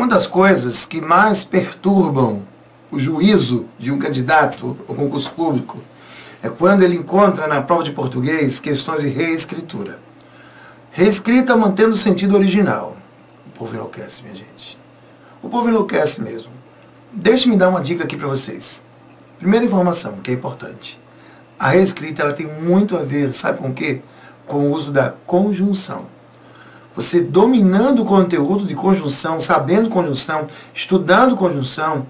Uma das coisas que mais perturbam o juízo de um candidato ao concurso público é quando ele encontra na prova de português questões de reescritura. Reescrita mantendo o sentido original. O povo enlouquece, minha gente. O povo enlouquece mesmo. Deixe-me dar uma dica aqui para vocês. Primeira informação, que é importante. A reescrita ela tem muito a ver, sabe com o quê? Com o uso da conjunção. Você dominando o conteúdo de conjunção, sabendo conjunção, estudando conjunção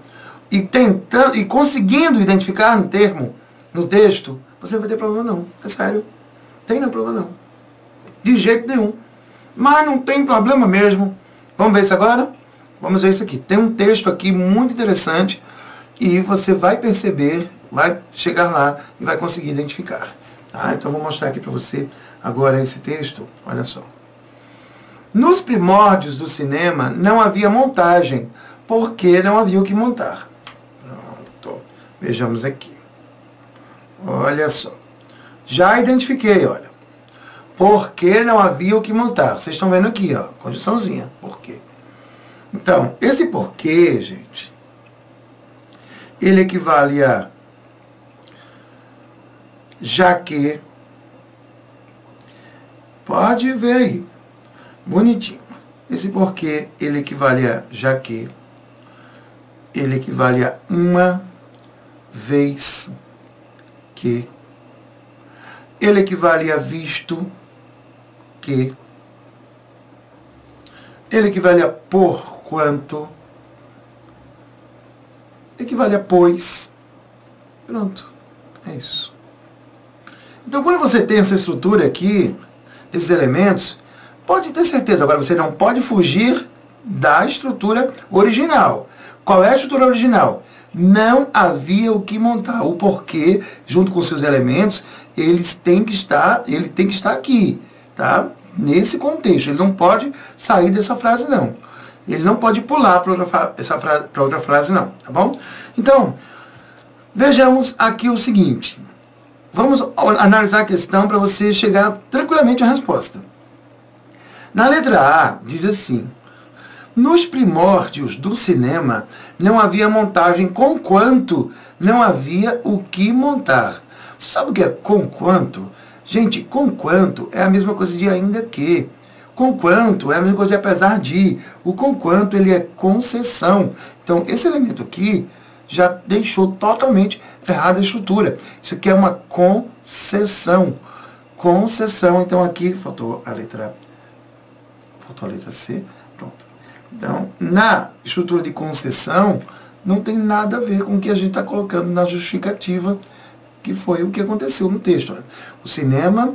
e tentando e conseguindo identificar no termo, no texto, você não vai ter problema não. É sério. Tem não problema não. De jeito nenhum. Mas não tem problema mesmo. Vamos ver isso agora? Vamos ver isso aqui. Tem um texto aqui muito interessante e você vai perceber, vai chegar lá e vai conseguir identificar. Tá? Então vou mostrar aqui para você agora esse texto. Olha só. Nos primórdios do cinema não havia montagem, porque não havia o que montar. Pronto. Vejamos aqui. Olha só. Já identifiquei, olha. Porque não havia o que montar. Vocês estão vendo aqui, ó, conjunçãozinha. Por quê? Então, esse porquê, gente, ele equivale a já que. Pode ver aí. Bonitinho. Esse porquê, ele equivale a já que. Ele equivale a uma vez que. Ele equivale a visto que. Ele equivale a porquanto. Equivale a pois. Pronto. É isso. Então, quando você tem essa estrutura aqui, esses elementos, pode ter certeza. Agora, você não pode fugir da estrutura original. Qual é a estrutura original? Não havia o que montar. O porquê, junto com seus elementos, ele tem que estar aqui, tá? Nesse contexto. Ele não pode sair dessa frase, não. Ele não pode pular para outra frase, não. Tá bom? Então, vejamos aqui o seguinte. Vamos analisar a questão para você chegar tranquilamente à resposta. Na letra A, diz assim: nos primórdios do cinema não havia montagem conquanto não havia o que montar. Você sabe o que é conquanto? Gente, conquanto é a mesma coisa de ainda que. Conquanto é a mesma coisa de apesar de. O conquanto, ele é concessão. Então, esse elemento aqui já deixou totalmente errada a estrutura. Isso aqui é uma concessão. Concessão. Então, aqui faltou a letra C. Pronto. Então, na estrutura de concessão, não tem nada a ver com o que a gente está colocando na justificativa, que foi o que aconteceu no texto. Olha, o cinema,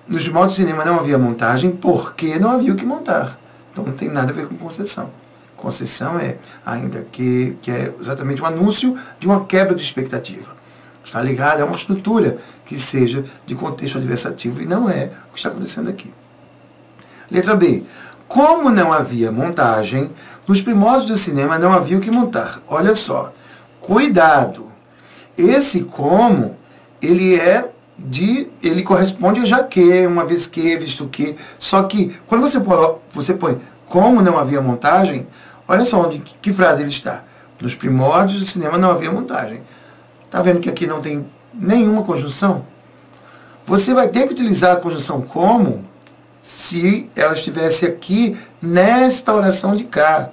nos primórdios do cinema não havia montagem, porque não havia o que montar. Então, não tem nada a ver com concessão. Concessão é ainda que é exatamente um anúncio de uma quebra de expectativa. Está ligado a uma estrutura que seja de contexto adversativo e não é o que está acontecendo aqui. Letra B. Como não havia montagem, nos primórdios do cinema não havia o que montar. Olha só. Cuidado. Esse como, ele corresponde a já que, uma vez que, visto que. Só que, quando você põe como não havia montagem, olha só que frase ele está. Nos primórdios do cinema não havia montagem. Está vendo que aqui não tem nenhuma conjunção? Você vai ter que utilizar a conjunção como se ela estivesse aqui nesta oração de cá.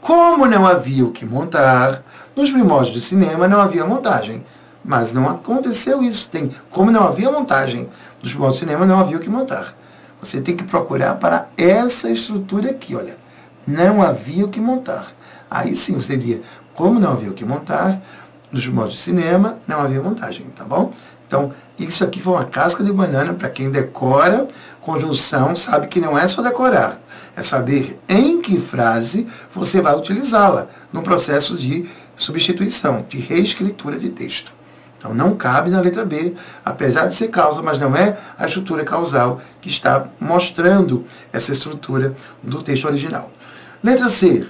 Como não havia o que montar, nos primórdios do cinema não havia montagem. Mas não aconteceu isso. Como não havia montagem, nos primórdios do cinema não havia o que montar. Você tem que procurar para essa estrutura aqui, olha. Não havia o que montar. Aí sim seria, como não havia o que montar, nos primórdios do cinema não havia montagem, tá bom? Então, isso aqui foi uma casca de banana para quem decora conjunção, sabe que não é só decorar, é saber em que frase você vai utilizá-la no processo de substituição, de reescritura de texto. Então, não cabe na letra B, apesar de ser causa, mas não é a estrutura causal que está mostrando essa estrutura do texto original. Letra C.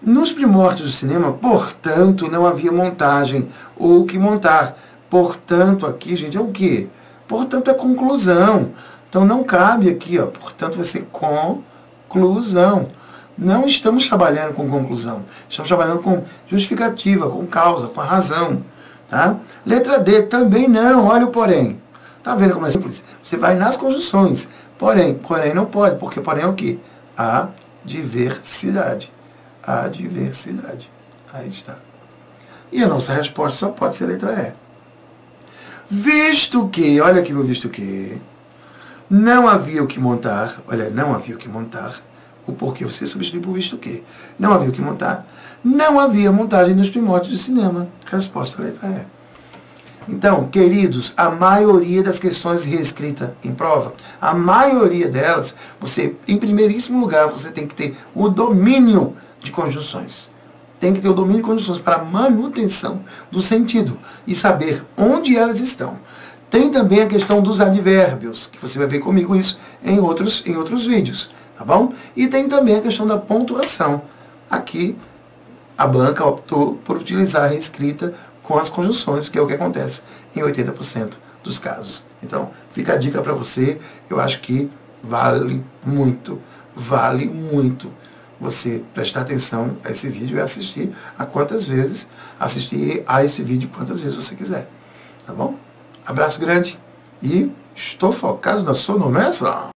Nos primórdios do cinema, portanto, não havia montagem ou o que montar. Portanto, aqui, gente, é o quê? Portanto, é conclusão. Então, não cabe aqui, ó. Portanto, vai ser conclusão. Não estamos trabalhando com conclusão, estamos trabalhando com justificativa, com causa, com a razão. Tá? Letra D, também não, olha o porém. Tá vendo como é simples? Você vai nas conjunções. Porém não pode, porque porém é o quê? A diversidade. A diversidade. Aí está. E a nossa resposta só pode ser a letra E. Visto que, olha aqui no visto que, não havia o que montar, olha, não havia o que montar, o porquê você substitui por visto que. Não havia o que montar, não havia montagem nos primórdios do cinema. Resposta, letra E. Então, queridos, a maioria das questões reescrita em prova, a maioria delas, você, em primeiríssimo lugar, você tem que ter o domínio de conjunções. Tem que ter o domínio de conjunções para manutenção do sentido e saber onde elas estão. Tem também a questão dos advérbios, que você vai ver comigo isso em outros vídeos, tá bom? E tem também a questão da pontuação. Aqui, a banca optou por utilizar a reescrita com as conjunções, que é o que acontece em 80% dos casos. Então, fica a dica para você. Eu acho que vale muito você prestar atenção a esse vídeo e assistir a esse vídeo quantas vezes você quiser. Tá bom? Abraço grande e estou focado na sonomessa.